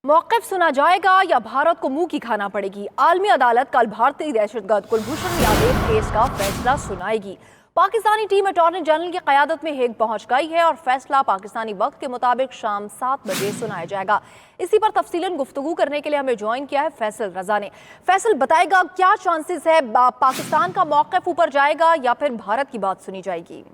मौक़िफ़ सुना जाएगा या भारत को मुंह की खाना पड़ेगी। आलमी अदालत कल भारतीय दहशतगर्द कुलभूषण यादव केस का फैसला सुनाएगी। पाकिस्तानी टीम अटॉर्नी जनरल की क़यादत में हेग पहुंच गई है और फैसला पाकिस्तानी वक्त के मुताबिक शाम 7 बजे सुनाया जाएगा। इसी पर तफसीलन गुफ्तगू करने के लिए हमें ज्वाइन किया है फैसल रजा ने। फैसल, बताएगा क्या चांसेस है, पाकिस्तान का मौक़िफ़ ऊपर जाएगा या फिर भारत की बात सुनी जाएगी?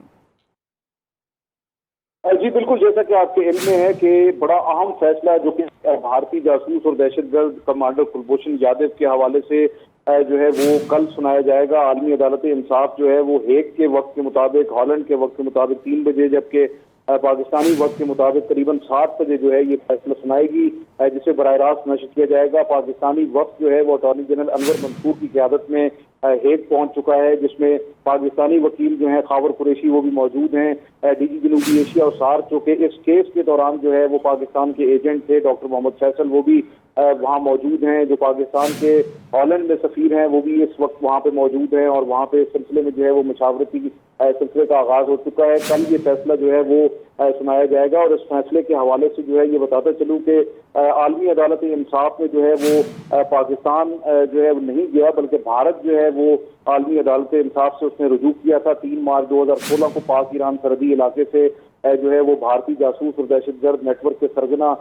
जी बिल्कुल, जैसा कि आपके इल्म में है कि बड़ा अहम फैसला जो कि भारतीय जासूस और दहशतगर्द कमांडर कुलभूषण यादव के हवाले से जो है वो कल सुनाया जाएगा। आलमी अदालत इंसाफ जो है वो हेग के वक्त के मुताबिक, हॉलैंड के वक्त के मुताबिक 3 बजे, जबकि पाकिस्तानी वक्त के मुताबिक करीबन 7 बजे जो है ये फैसला सुनाएगी, जिसे बराह रास्त नशर किया जाएगा। पाकिस्तानी वक्त जो है वो अटॉर्नी जनरल अनवर मंसूर की क़यादत में हेग पहुंच चुका है, जिसमें पाकिस्तानी वकील जो हैं खावर कुरैशी वो भी मौजूद हैं। डीजी जनूबी एशिया और सार जो कि इस केस के दौरान जो है वो पाकिस्तान के एजेंट थे, डॉक्टर मोहम्मद फैसल, वो भी वहाँ मौजूद हैं। जो पाकिस्तान के हॉलैंड में सफ़ीर हैं वो भी इस वक्त वहाँ पे मौजूद हैं और वहाँ पे इस सिलसिले में जो है वो मुशावरती सिलसिले का आगाज हो चुका है। कल ये फैसला जो है वो सुनाया जाएगा और इस फैसले के हवाले से जो है ये बताता चलूँ कि आलमी अदालत इंसाफ में जो है वो पाकिस्तान जो है नहीं गया, बल्कि भारत जो है वो आलमी अदालत इंसाफ से उसने रुजू किया था 3 मार्च 2016 को पाक ईरान सरहदी इलाके से जो है वो भारतीय जासूस और दहशतगर्द नेटवर्क के सरगना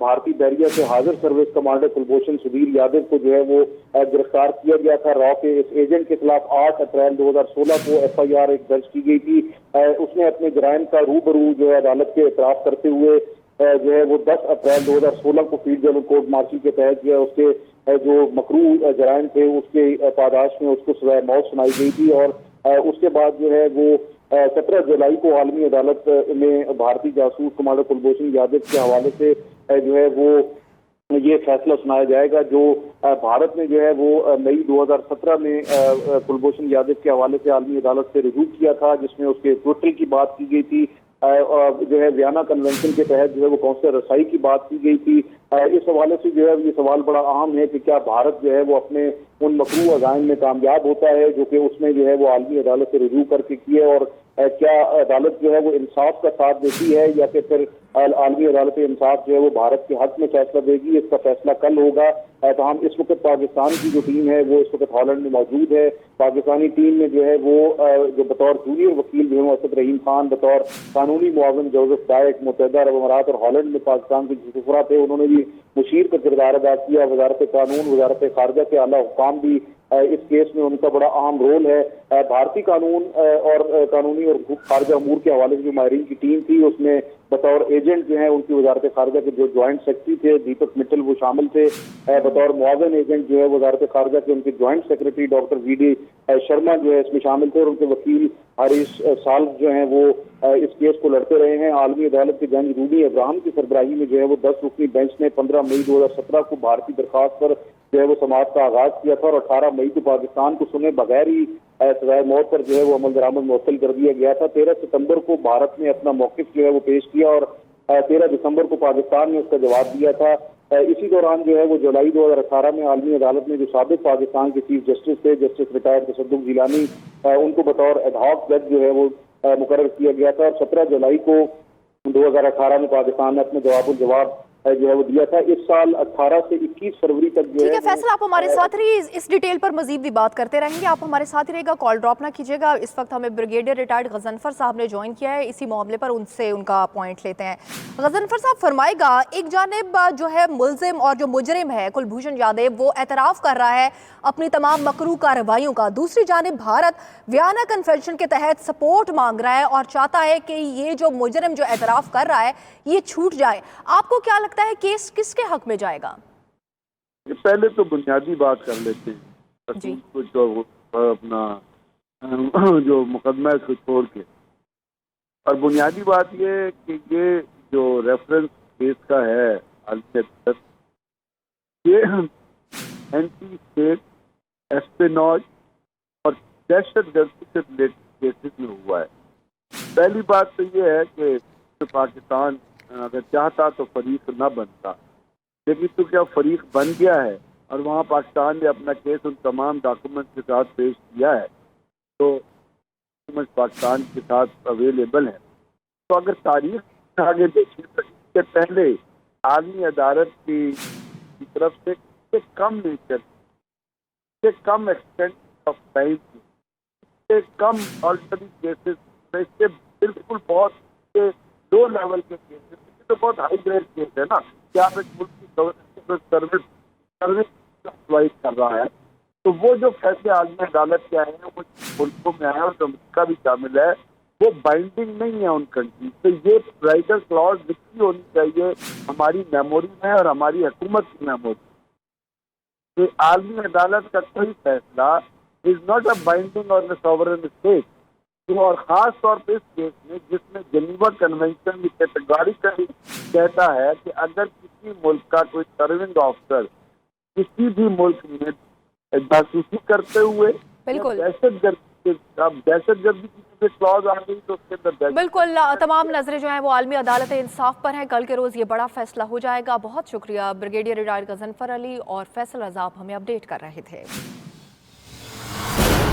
भारतीय बहरिया से हाजिर सर्विस कमांडर कुलभूषण सुधीर यादव को जो है वो गिरफ्तार किया गया था। रॉ के इस एजेंट के खिलाफ 8 अप्रैल 2016 को FIR एक दर्ज की गई थी। उसने अपने जराइम का रूबरू जो है अदालत के एतराफ करते हुए जो है वो 10 अप्रैल 2016 को फील्ड जनरल कोर्ट मार्शल के तहत जो है उसके जो मकरू जराइम थे उसके पादाश में उसको सज़ाए मौत सुनाई गई थी और उसके बाद जो है वो 17 जुलाई को आलमी अदालत में भारतीय जासूस कमांडर कुलभूषण यादव के हवाले से जो है वो ये फैसला सुनाया जाएगा। जो भारत ने जो है वो मई 2017 में कुलभूषण यादव के हवाले से आलमी अदालत से रुजू किया था, जिसमें उसके ट्विटर की बात की गई थी, जो है वियना कन्वेंशन के तहत जो है वो कौंसलर रसाई की बात की गई थी। इस हवाले से जो है ये सवाल बड़ा अहम है कि क्या भारत जो है वो अपने उन मकरू अज़ाइम में कामयाब होता है जो कि उसने जो है वो आलमी अदालत से रुजू करके किए, और क्या अदालत जो है वो इंसाफ का साथ देती है या कि फिर आलमी अदालत इंसाफ जो है वो भारत के हक में फैसला देगी। इसका फैसला कल होगा। तो हम इस वक्त पाकिस्तान की जो टीम है वो इस वक्त हॉलैंड में मौजूद है। पाकिस्तानी टीम में जो है वो जो बतौर जूनियर वकील जो है असद रहीम खान, बतौर कानूनी मुआविन जोसेफ डायक, मुत्तहिदा अरब अमारात और हॉलैंड में पाकिस्तान के जो सफरा थे उन्होंने भी मुशीर का किरदार अदा किया। वजारत कानून, वजारत खारजा के आला हुकाम भी इस केस में उनका बड़ा अहम रोल है। भारतीय कानून और कानूनी और खारजा अमूर के हवाले से जो माहिरीन की टीम थी उसमें बतौर एजेंट जो है उनकी वजारत खारजा के जो ज्वाइंट सेक्रेटरी थे दीपक मित्तल वो शामिल थे। बतौर मुआविन एजेंट जो है वजारत खारजा के उनके joint secretary doctor VD Sharma जो है इसमें शामिल थे और उनके वकील हारिस साल्व जो है वो इस केस को लड़ते रहे हैं। आलमी अदालत के जज रूबी अब्राहम की सरबराही में जो है वो 10 रुकनी बेंच ने 15 मई 2017 को भारतीय दरखास्त पर जो है वो समाअत का आगाज किया था और 18 मई को पाकिस्तान को सुने बगैर ही सजाए मौत पर जो है वो अमल दरामद मुअत्तल कर दिया गया था। 13 सितंबर को भारत ने अपना मौक़िफ़ जो है वो पेश किया और 13 दिसंबर को पाकिस्तान ने उसका जवाब दिया था। इसी दौरान जो है वो जुलाई 2018 में आलमी अदालत में जो साबिक पाकिस्तान के चीफ जस्टिस थे, जस्टिस रिटायर्ड तसद्दुक़ जिलानी, उनको बतौर एडहॉक जज जो है वो मुकर्रर किया गया था और 17 जुलाई को 2018 में पाकिस्तान ने अपने जवाब जो है वो दिया था। इस साल 18 से 21 फरवरी तक जो है फैसल आप हमारे साथ रहिए, इस डिटेल पर मजीद भी बात करते रहेंगे। आप हमारे साथ ही रहेगा, कॉल ड्रॉप ना कीजिएगा। इस वक्त हमें ब्रिगेडियर रिटायर्ड गजनफर साहब ने ज्वाइन किया है इसी मामले पर, उनसे उनका पॉइंट लेते हैं। गजनफर साहब फरमाएगा, एक जानिब जो है मुलजिम और जो मुजरिम है कुलभूषण यादव वो एतराफ़ कर रहा है अपनी तमाम मकरू कार्रवाइयों का, दूसरी जानिब भारत वियना कन्वेंशन के तहत सपोर्ट मांग रहा है और चाहता है कि ये जो मुजरिम जो एतराफ़ कर रहा है ये छूट जाए। आपको क्या लगता है केस किसके हक में जाएगा? पहले तो बुनियादी बात कर लेते हैं जी। जो अपना जो मुकदमा है उसको छोड़ के, और बुनियादी बात ये है कि ये जो रेफरेंस केस का है ये एंटी स्टेट एस्पेनॉज और दहशतगर्दी से रिलेटेड केसेस में हुआ है। पहली बात तो ये है कि पाकिस्तान अगर चाहता तो फरीक न बनता, लेकिन तो क्या फरीक बन गया है और वहाँ पाकिस्तान ने अपना केस उन तमाम डॉक्यूमेंट के साथ पेश किया है, तो डॉक्यूमेंट पाकिस्तान के साथ अवेलेबल है। तो अगर तारीख आगे देखें तो इससे पहले आलमी अदालत की तरफ से कम नेचर, से कम एक्सटेंट ऑफ टाइम, से कम ऑल्टरनेट केसेस, से बिल्कुल बहुत लो लेवल के केसेस, तो बहुत हाई ग्रेड केस है ना कि आप एक मुल्क की सर्विस प्रोवाइड कर रहा है। तो वो जो फैसले आलमी अदालत के आए हैं वो मुल्कों में आए और अमेरिका भी शामिल है, वो बाइंडिंग नहीं है उन कंट्रीज पे। ये राइटर क्लॉज लिखी होनी चाहिए हमारी मेमोरी में और हमारी हुकूमत की मेमोरी। तो आलमी अदालत का कोई फैसला is not a binding on the sovereign state. तो और खास तौर पे इस केस में जिसमें जेनीवा कन्वेंशन भी कैटेगोरिकली कहता है कि अगर किसी मुल्क का कोई सर्विंग ऑफिसर किसी भी मुल्क में जासूसी करते हुए बिल्कुल दहशतगर्दी की क्लॉज आ गई तो उसके अंदर बिल्कुल तमाम नजरें जो हैं वो आलमी अदालत इंसाफ पर हैं। कल के रोज़ ये बड़ा फैसला हो जाएगा। बहुत शुक्रिया ब्रिगेडियर रिटायर्ड गजनफर अली और फैसल रज़ा, आप हमें अपडेट कर रहे थे।